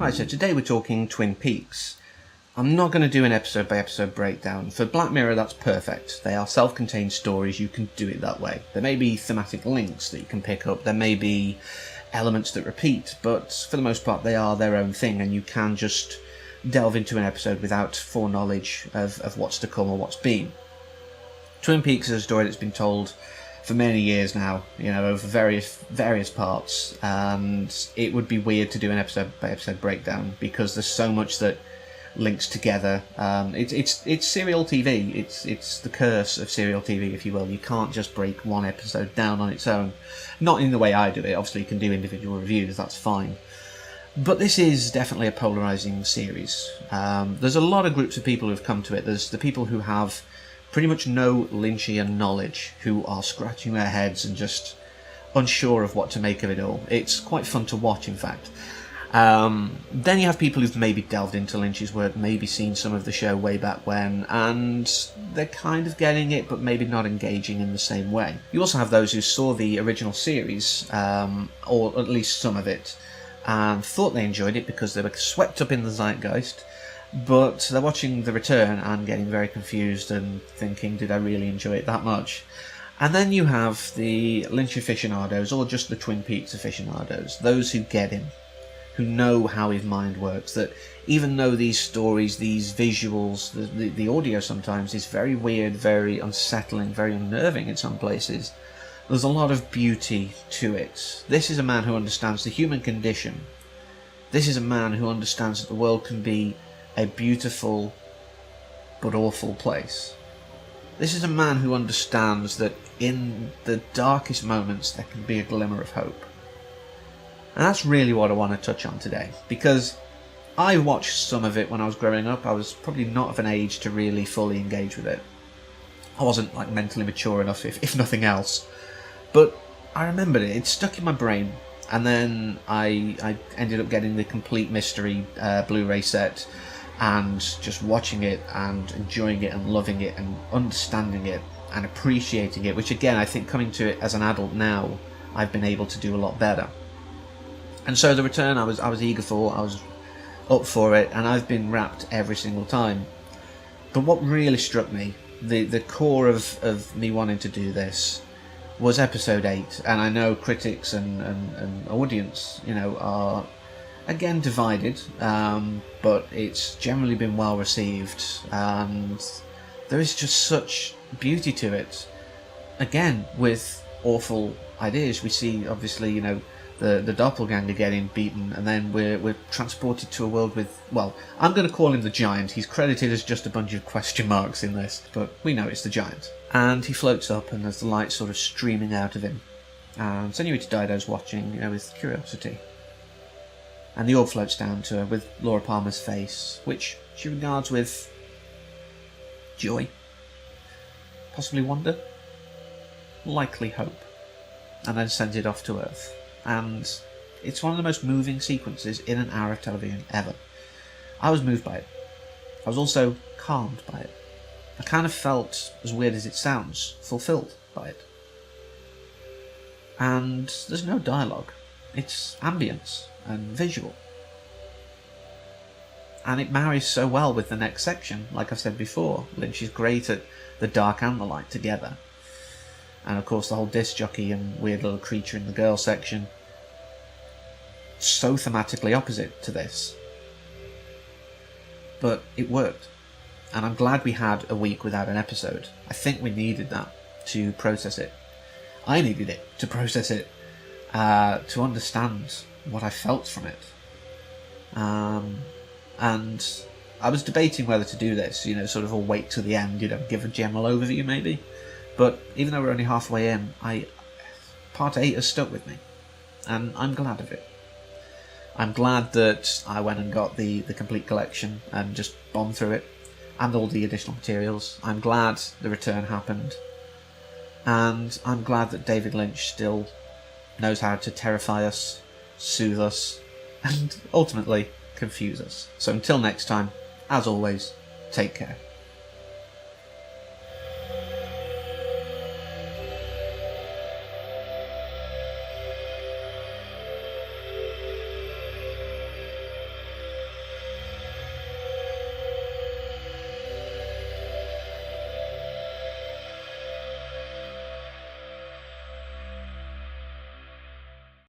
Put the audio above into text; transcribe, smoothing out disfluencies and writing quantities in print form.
Right, so today we're talking Twin Peaks. I'm not going to do an episode-by-episode breakdown. For Black Mirror, that's perfect. They are self-contained stories, you can do it that way. There may be thematic links that you can pick up, there may be elements that repeat, but for the most part they are their own thing, and you can just delve into an episode without foreknowledge of what's to come or what's been. Twin Peaks is a story that's been told for many years now, over various parts, and it would be weird to do an episode-by-episode breakdown because there's so much that links together. It's serial TV. It's the curse of serial TV, if you will. You can't just break one episode down on its own. Not in the way I do it. Obviously, you can do individual reviews. That's fine. But this is definitely a polarising series. There's a lot of groups of people who've come to it. There's the people who have pretty much no Lynchian knowledge, who are scratching their heads and just unsure of what to make of it all. It's quite fun to watch, in fact. Then you have people who've maybe delved into Lynch's work, maybe seen some of the show way back when, and they're kind of getting it, but maybe not engaging in the same way. You also have those who saw the original series, or at least some of it, and thought they enjoyed it because they were swept up in the zeitgeist, but they're watching The Return and getting very confused and thinking, did I really enjoy it that much? And then you have the Lynch aficionados, or just the Twin Peaks aficionados, those who get him, who know how his mind works, that even though these stories, these visuals, the audio sometimes is very weird, very unsettling, very unnerving in some places, there's a lot of beauty to it. This is a man who understands the human condition. This is a man who understands that the world can be a beautiful but awful place. This is a man who understands that in the darkest moments there can be a glimmer of hope. And that's really what I want to touch on today, because I watched some of it when I was growing up. I was probably not of an age to really fully engage with it. I wasn't mentally mature enough, if nothing else. But I remembered it. It stuck in my brain. And then I ended up getting the Complete Mystery Blu-ray set and just watching it and enjoying it and loving it and understanding it and appreciating it, which again, I think coming to it as an adult now, I've been able to do a lot better. And so The Return, I was eager for, I was up for it, and I've been wrapped every single time. But what really struck me, the core of me wanting to do this, was episode 8. And I know critics and audience, are again divided, but it's generally been well received, and there is just such beauty to it. Again, with awful ideas, we see obviously, the doppelganger getting beaten, and then we're transported to a world with, well, I'm going to call him the Giant. He's credited as just a bunch of question marks in this, but we know it's the Giant. And he floats up, and there's the light sort of streaming out of him. And Senorita Dido's watching, with curiosity. And the orb floats down to her with Laura Palmer's face, which she regards with joy, possibly wonder, likely hope, and then sends it off to Earth. And it's one of the most moving sequences in an hour of television ever. I was moved by it. I was also calmed by it. I kind of felt, as weird as it sounds, fulfilled by it. And there's no dialogue. It's ambience and visual. And it marries so well with the next section. Like I've said before, Lynch is great at the dark and the light together. And of course the whole disc jockey and weird little creature in the girl section, so thematically opposite to this. But it worked. And I'm glad we had a week without an episode. I think we needed that to process it. I needed it to process it, to understand what I felt from it. And I was debating whether to do this, sort of a wait till the end, give a general overview maybe. But even though we're only halfway in, part 8 has stuck with me, and I'm glad of it. I'm glad that I went and got the complete collection and just bombed through it, and all the additional materials. I'm glad The Return happened, and I'm glad that David Lynch still knows how to terrify us, soothe us, and ultimately confuse us. So until next time, as always, take care.